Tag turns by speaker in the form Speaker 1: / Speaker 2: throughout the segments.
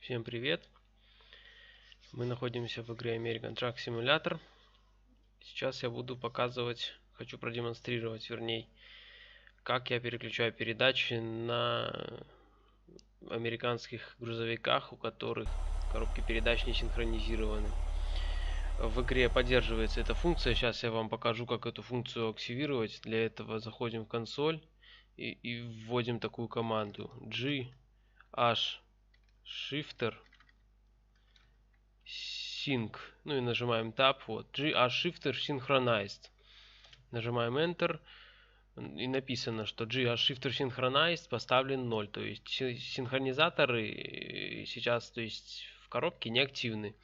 Speaker 1: Всем привет! Мы находимся в игре American Truck Simulator. Сейчас я буду показывать, хочу продемонстрировать, вернее, как я переключаю передачи на американских грузовиках, у которых коробки передач не синхронизированы. В игре поддерживается эта функция. Сейчас я вам покажу, как эту функцию активировать. Для этого заходим в консоль и вводим такую команду GH-Shifter Sync, ну и нажимаем Tab, вот, GH-Shifter Synchronized. Нажимаем Enter, и написано, что GH-Shifter Synchronized поставлен 0, то есть синхронизаторы сейчас, то есть в коробке не активны.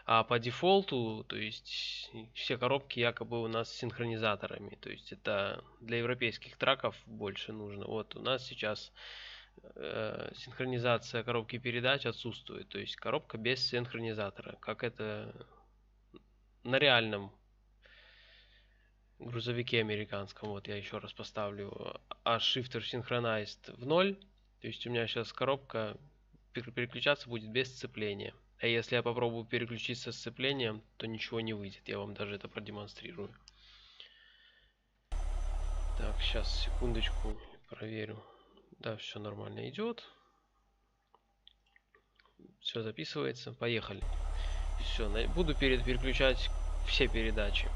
Speaker 1: А по дефолту, то есть все коробки якобы у нас с синхронизаторами, то есть это для европейских траков больше нужно. Вот у нас сейчас синхронизация коробки передач отсутствует, то есть коробка без синхронизатора, как это на реальном грузовике американском. Вот я еще раз поставлю Shifter Synchronized в 0, то есть у меня сейчас коробка переключаться будет без сцепления. А если я попробую переключиться с сцеплением, то ничего не выйдет. Я вам даже это продемонстрирую. Так, сейчас секундочку проверю. Да, все нормально идет. Все записывается. Поехали. Все, буду переключать все передачи.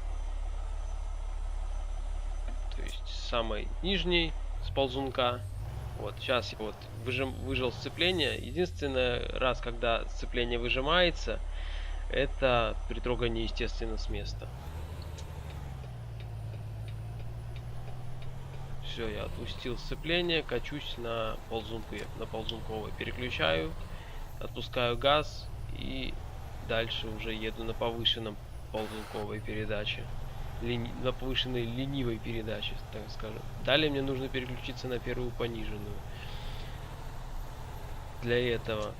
Speaker 1: То есть с самой нижней, с ползунка. Вот, сейчас я вот выжал сцепление. Единственный раз, когда сцепление выжимается, это при трогании, естественно, с места. Все, я отпустил сцепление, качусь на ползунковой. Переключаю, отпускаю газ и дальше уже еду на повышенном ползунковой передаче. На повышенной ленивой передаче, так скажем. Далее мне нужно переключиться на первую пониженную. Для этого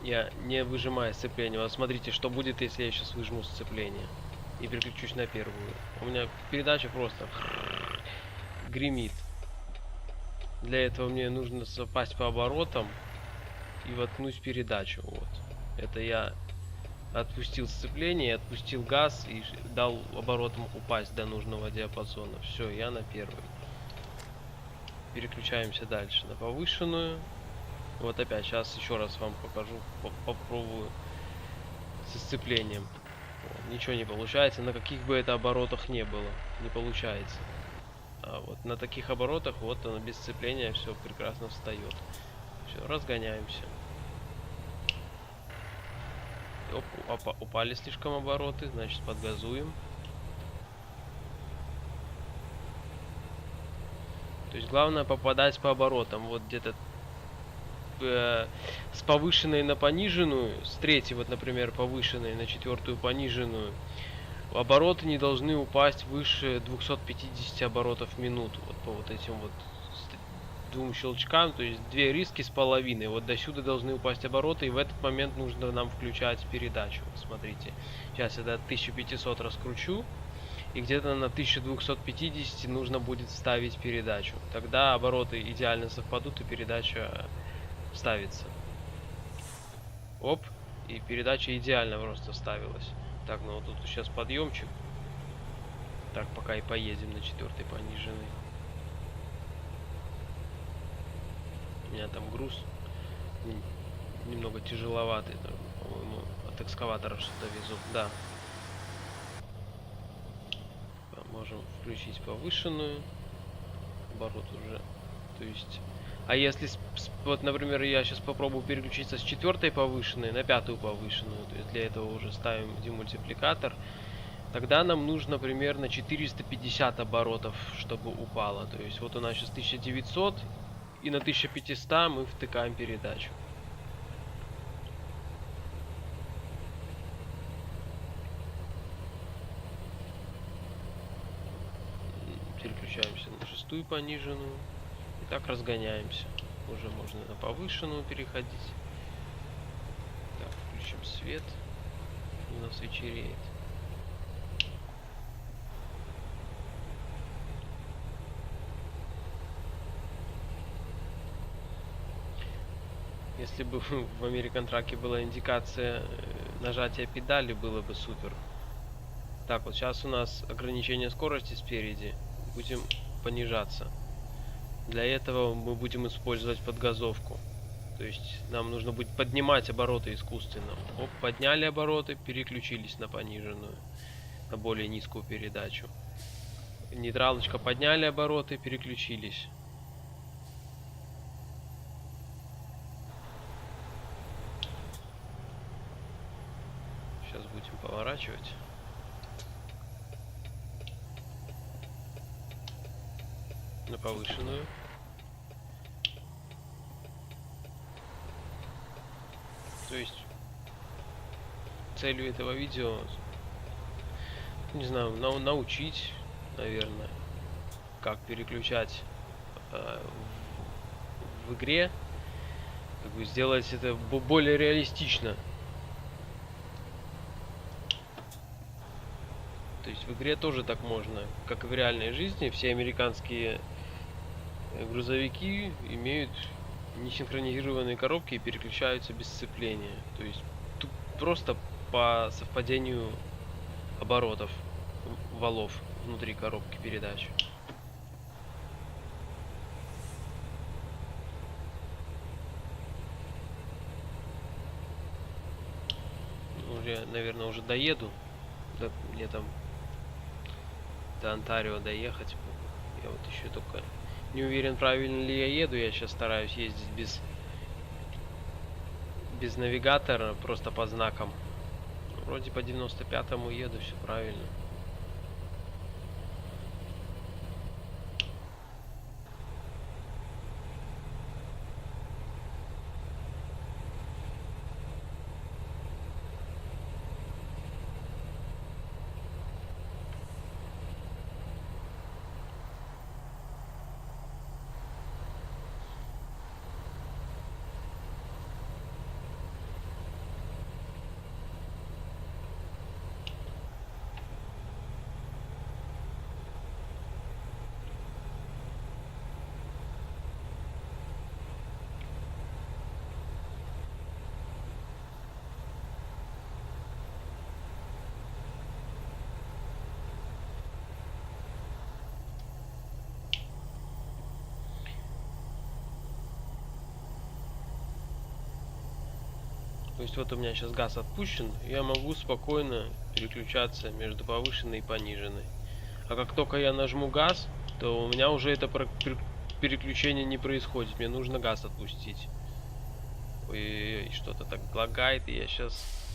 Speaker 1: я не выжимаю сцепление. Вот смотрите, что будет, если я сейчас выжму сцепление и переключусь на первую. У меня передача просто гремит. Для этого мне нужно попасть по оборотам и воткнуть передачу. Вот. Это я отпустил сцепление, отпустил газ и дал оборотом упасть до нужного диапазона. Все, я на первый. Переключаемся дальше на повышенную. Вот опять, сейчас еще раз вам покажу, попробую со сцеплением. Вот, ничего не получается, на каких бы это оборотах не было, не получается. А вот на таких оборотах, вот оно без сцепления все прекрасно встает. Все, разгоняемся. Оп, упали слишком обороты, значит подгазуем. То есть главное попадать по оборотам. Вот где-то с повышенной на пониженную, с третьей вот, например, повышенной на четвертую пониженную, обороты не должны упасть выше 250 оборотов в минуту. Вот по вот этим вот двум щелчкам, то есть две риски с половиной. Вот до сюда должны упасть обороты, и в этот момент нужно нам включать передачу. Вот смотрите, сейчас я до 1500 раскручу, и где-то на 1250 нужно будет вставить передачу. Тогда обороты идеально совпадут, и передача ставится. Оп, и передача идеально просто вставилась. Так, ну вот тут сейчас подъемчик. Так, пока и поедем на четвертой пониженной. У меня там груз немного тяжеловатый, по-моему, от экскаватора что-то везу. Да. Можем включить повышенную. Оборот уже. То есть. А если, вот, например, я сейчас попробую переключиться с четвертой повышенной на пятую повышенную, то есть для этого уже ставим демультипликатор, тогда нам нужно примерно 450 оборотов, чтобы упало. То есть вот у нас сейчас 1900, и на 1500 мы втыкаем передачу. Переключаемся на шестую пониженную. И так разгоняемся. Уже можно на повышенную переходить. Так, включим свет. У нас вечереет. Если бы в American Truck была индикация нажатия педали, было бы супер. Так, вот сейчас у нас ограничение скорости спереди. Будем понижаться. Для этого мы будем использовать подгазовку. То есть нам нужно будет поднимать обороты искусственно. Оп, подняли обороты, переключились на пониженную, на более низкую передачу. Нейтралочка, подняли обороты, переключились. Сейчас будем поворачивать. На повышенную. То есть целью этого видео, не знаю, научить, наверное, как переключать в игре, как бы сделать это более реалистично. То есть в игре тоже так можно, как и в реальной жизни. Все американские грузовики имеют несинхронизированные коробки и переключаются без сцепления. То есть тут просто по совпадению оборотов валов внутри коробки передач. Уже, наверное, уже доеду. Мне там до Онтарио доехать. Я вот еще только не уверен, правильно ли я еду. Я сейчас стараюсь ездить без навигатора, просто по знакам. Вроде по 95-му еду, все правильно. То есть вот у меня сейчас газ отпущен, я могу спокойно переключаться между повышенной и пониженной. А как только я нажму газ, то у меня уже это переключение не происходит. Мне нужно газ отпустить. Ой, что-то так лагает, и я сейчас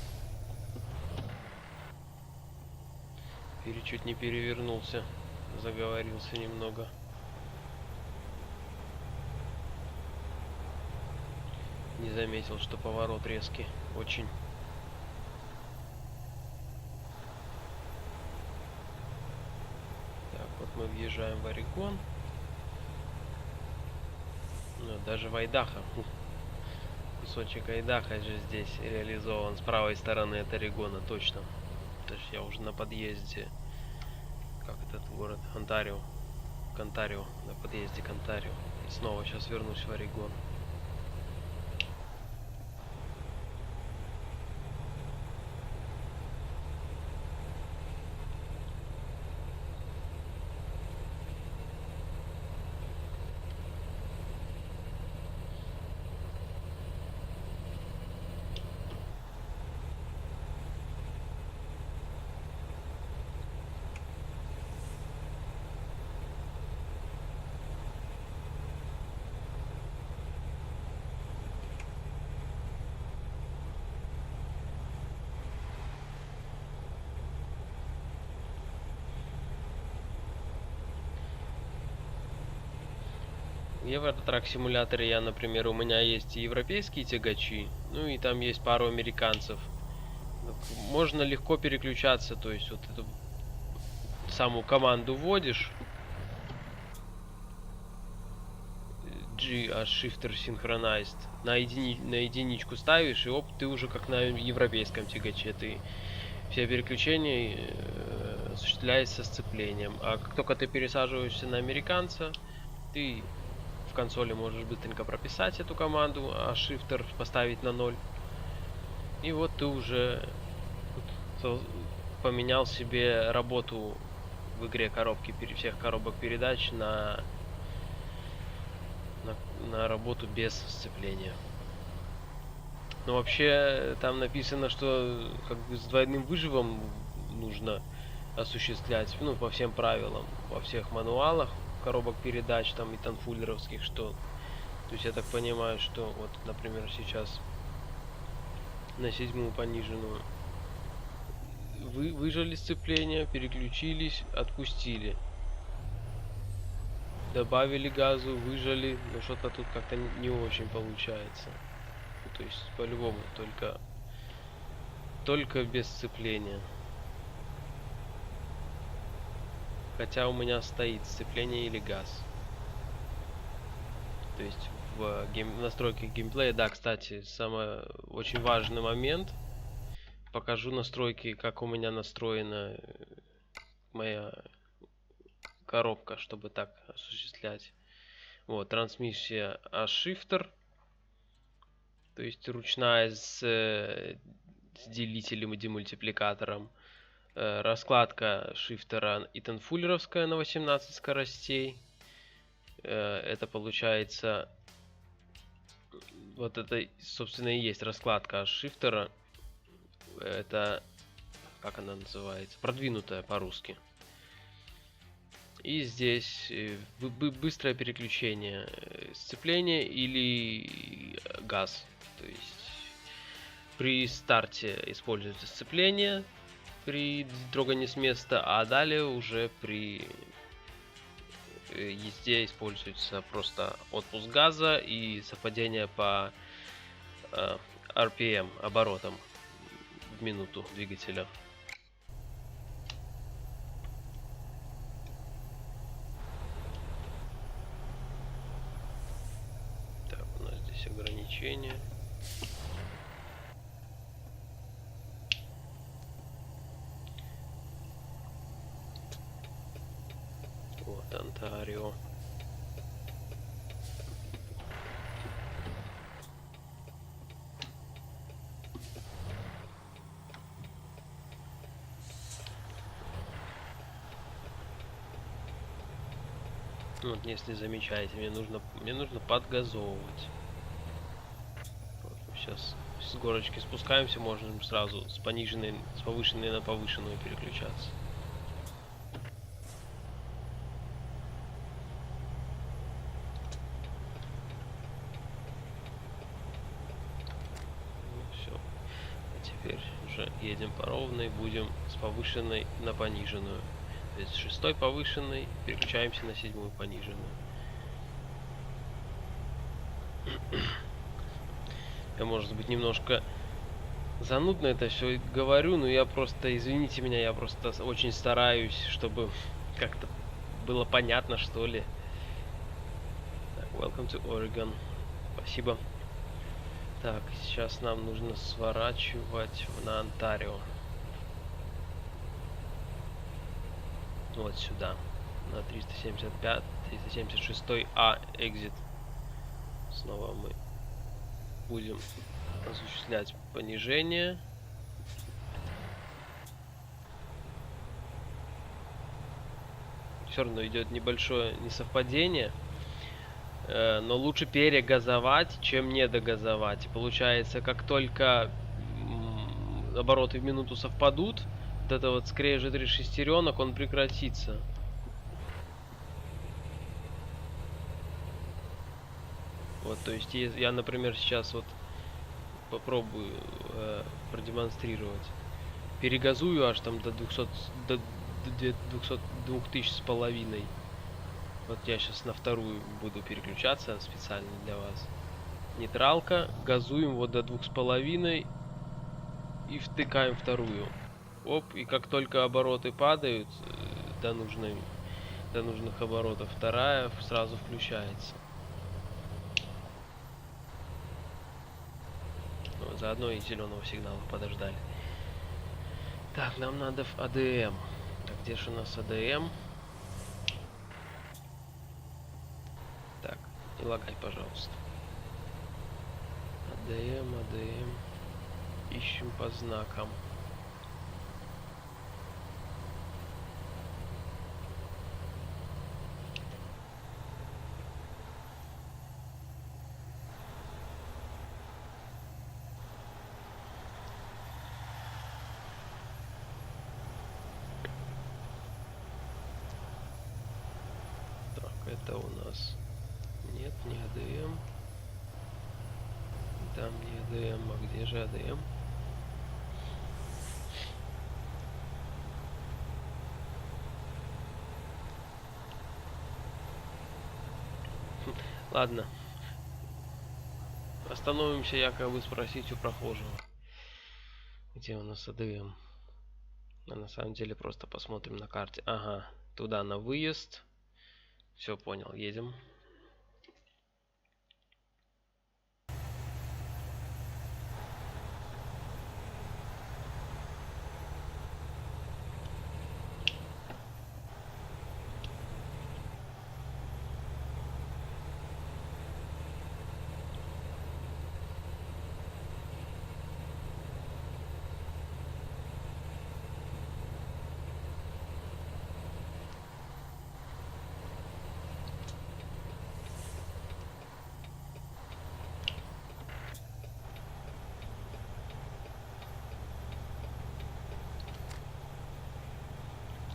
Speaker 1: чуть не перевернулся, заговорился немного. Не заметил, что поворот резкий очень. Так, вот мы въезжаем в Орегон. Ну, даже в Айдахо. Кусочек Айдахо же здесь реализован. С правой стороны от Орегона, точно. То есть я уже на подъезде. Как этот город? Онтарио. К Онтарио. На подъезде к Онтарио. И снова сейчас вернусь в Орегон. В Евротрак симуляторе я, например, у меня есть и европейские тягачи, ну и там есть пару американцев. Можно легко переключаться, то есть вот эту саму команду вводишь, G Shifter Synchronized, на единичку ставишь, и оп, ты уже как на европейском тягаче, ты все переключения осуществляются со сцеплением. А как только ты пересаживаешься на американца, ты в консоли можешь быстренько прописать эту команду, а Shifter поставить на 0. И вот ты уже поменял себе работу в игре коробки, всех коробок передач на работу без сцепления. Но вообще там написано, что как бы с двойным выжимом нужно осуществлять, ну, по всем правилам, во всех мануалах коробок передач там и танфуллеровских, что, то есть я так понимаю, что вот, например, сейчас на 7-ю пониженную выжали сцепление, переключились, отпустили, добавили газу, выжали, но что-то тут как-то не очень получается. То есть по-любому только без сцепления. Хотя у меня стоит сцепление или газ. То есть в настройке геймплея, да, кстати, самый очень важный момент. Покажу настройки, как у меня настроена моя коробка, чтобы так осуществлять. Вот, трансмиссия A-Shifter. То есть ручная с делителем и демультипликатором. Раскладка шифтера итанфуллеровская на 18 скоростей. Это получается, вот это, собственно, и есть раскладка шифтера. Это, как она называется? Продвинутая по-русски. И здесь быстрое переключение сцепления или газ. То есть при старте используется сцепление при трогании с места, а далее уже при езде используется просто отпуск газа и совпадение по RPM, оборотам в минуту двигателя. Так, у нас здесь ограничения. Вот Онтарио. Вот, если замечаете, мне нужно подгазовывать. Вот, сейчас с горочки спускаемся, можем сразу с повышенной на повышенную переключаться. Все. А теперь уже едем по ровной, будем с повышенной на пониженную. То есть с 6-й повышенной переключаемся на 7-ю пониженную. Я, может быть, немножко занудно это все говорю, но я просто, извините меня, я просто очень стараюсь, чтобы как-то было понятно, что ли. Так, welcome to Oregon. Спасибо. Так, сейчас нам нужно сворачивать на Онтарио. Вот сюда. На 376 А экзит. Снова мы будем осуществлять понижение. Все равно идет небольшое несовпадение. Но лучше перегазовать, чем не догазовать. Получается, как только обороты в минуту совпадут, вот это вот скрежет шестеренок, он прекратится. Вот, то есть я, например, сейчас вот попробую продемонстрировать. Перегазую аж там до 200, до 2000 с половиной. Вот я сейчас на вторую буду переключаться специально для вас. Нейтралка, газуем вот до 2,5 и втыкаем вторую. Оп, и как только обороты падают до нужных оборотов, вторая сразу включается. Вот, заодно и зеленого сигнала подождали. Так, нам надо в АДМ. Так, где же у нас АДМ? Так, Не лагай, пожалуйста. АДМ, АДМ. Ищем по знакам. Так, это у нас... Нет, не АДМ. Там не АДМ, а где же АДМ? Ладно. Остановимся якобы спросить у прохожего. Где у нас АДМ? А на самом деле просто посмотрим на карте. Ага, туда на выезд. Все, понял, едем.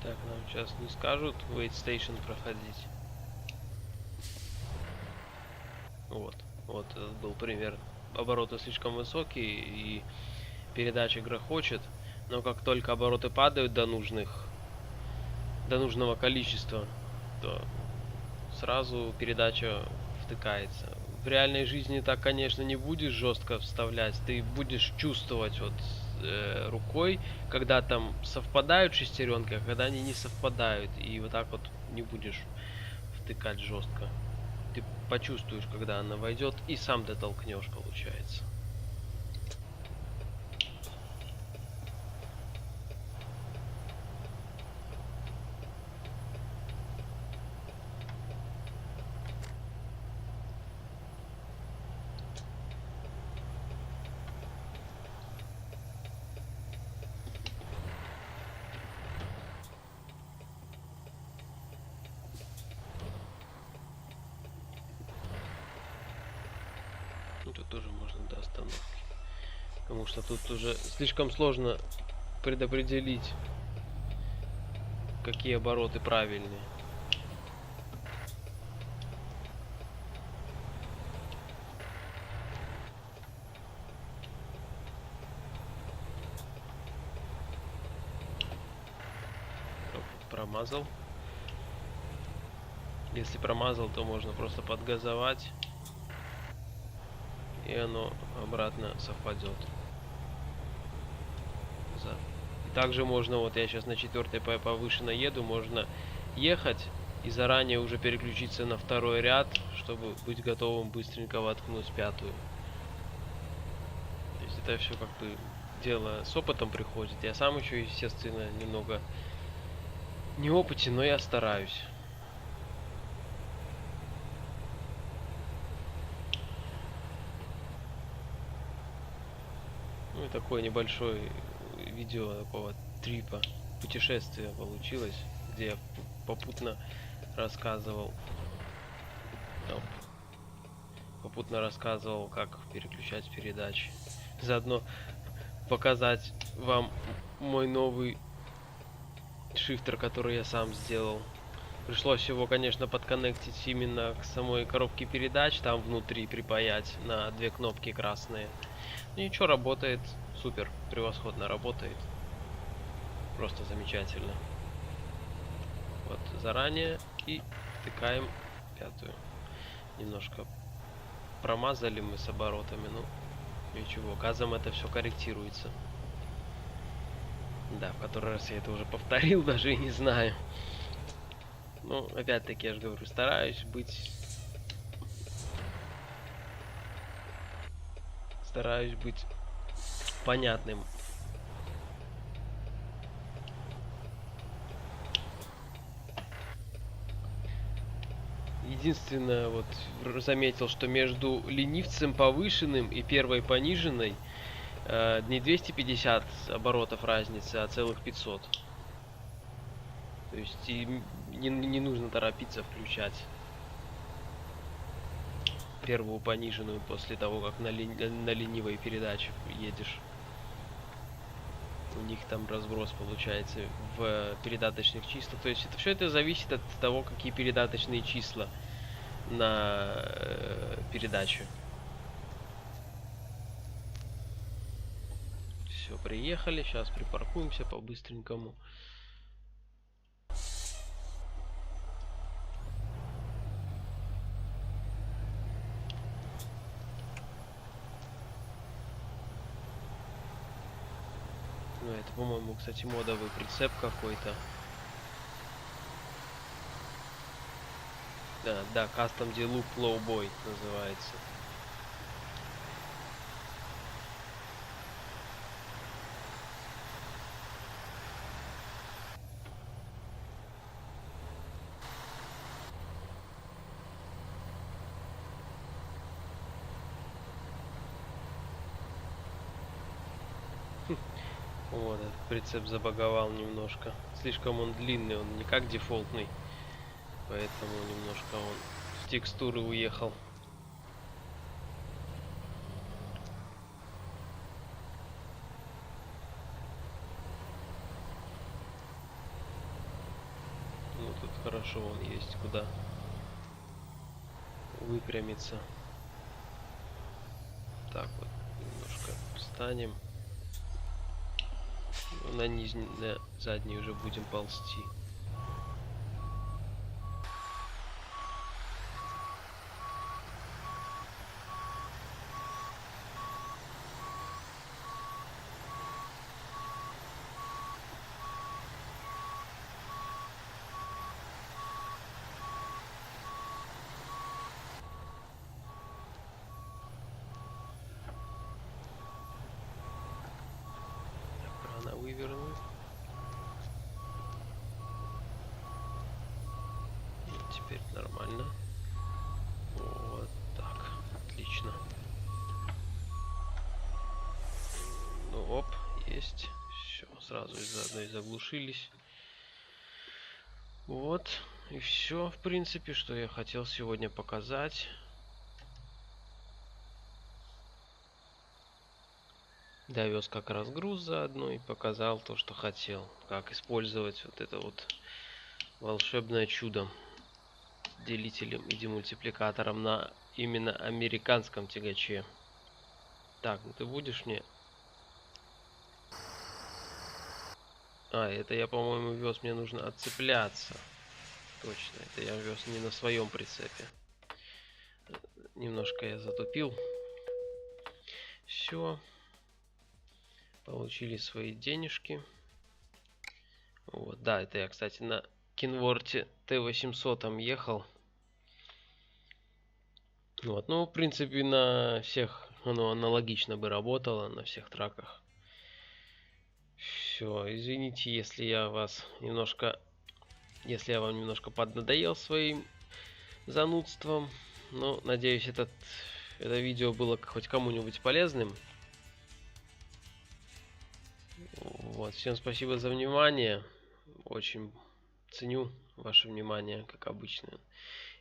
Speaker 1: Так, нам сейчас не скажут wait station проходить. Вот, вот этот был пример. Обороты слишком высокие и передача грохочет, но как только обороты падают до нужного количества, то сразу передача втыкается. В реальной жизни так, конечно, не будешь жестко вставлять, ты будешь чувствовать вот рукой, когда там совпадают шестеренки, а когда они не совпадают, и вот так вот не будешь втыкать жестко. Ты почувствуешь, когда она войдет, и сам дотолкнешь, получается. Тут тоже можно до остановки. Потому что тут уже слишком сложно предопределить, какие обороты правильные. Промазал. Если промазал, то можно просто подгазовать, и оно обратно совпадет. И также можно, вот я сейчас на 4-й повышенно еду, можно ехать и заранее уже переключиться на второй ряд, чтобы быть готовым быстренько воткнуть 5-ю. То есть это все как бы дело с опытом приходит. Я сам еще, естественно, немного неопытен, но я стараюсь. Ну и такое небольшое видео такого трипа, путешествия получилось, где я попутно рассказывал, как переключать передачи. Заодно показать вам мой новый шифтер, который я сам сделал. Пришлось его, конечно, подконнектить именно к самой коробке передач, там внутри припаять на 2 кнопки красные. Ничего, работает супер, превосходно работает. Просто замечательно. Вот заранее и втыкаем 5-ю. Немножко промазали мы с оборотами, ну ничего, газом это все корректируется. Да, в который раз я это уже повторил, даже и не знаю. Ну, опять-таки, я же говорю, стараюсь быть понятным. единственное, вот заметил, что между ленивцем повышенным и первой пониженной не 250 оборотов разницы, а целых 500. То есть и не нужно торопиться включать первую пониженную после того, как на ленивой передаче едешь. У них там разброс получается в передаточных числах. То есть это все это зависит от того, какие передаточные числа на передаче. Все, приехали. Сейчас припаркуемся по-быстренькому. Ну, это, по-моему, кстати, модовый прицеп какой-то. Да, Custom D-Loop Lowboy называется. Вот, этот прицеп забаговал немножко. Слишком он длинный, он не как дефолтный. Поэтому немножко он в текстуры уехал. Ну, тут хорошо, он есть куда выпрямиться. Так вот, немножко встанем. На нижний, на задний уже будем ползти. Рано вывернул. Теперь нормально. Вот так. Отлично. Ну, оп, есть. Все, сразу заодно и заглушились. Вот. И все, в принципе, что я хотел сегодня показать. Довез как раз груз заодно и показал то, что хотел. Как использовать вот это вот волшебное чудо делителем и демультипликатором на именно американском тягаче. Так, ну ты будешь мне... А, это я, по-моему, вез, мне нужно отцепляться. Точно, это я вез не на своем прицепе. Немножко я затупил. Все. Получили свои денежки. Вот, да, это я, кстати, на Кинворте Т800 ехал. Вот, ну, в принципе, на всех оно аналогично бы работало, на всех траках. Все, извините, если я вам немножко поднадоел своим занудством. Но, надеюсь, это видео было хоть кому-нибудь полезным. Вот, всем спасибо за внимание. Очень ценю ваше внимание, как обычно.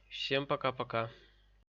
Speaker 1: Всем пока-пока.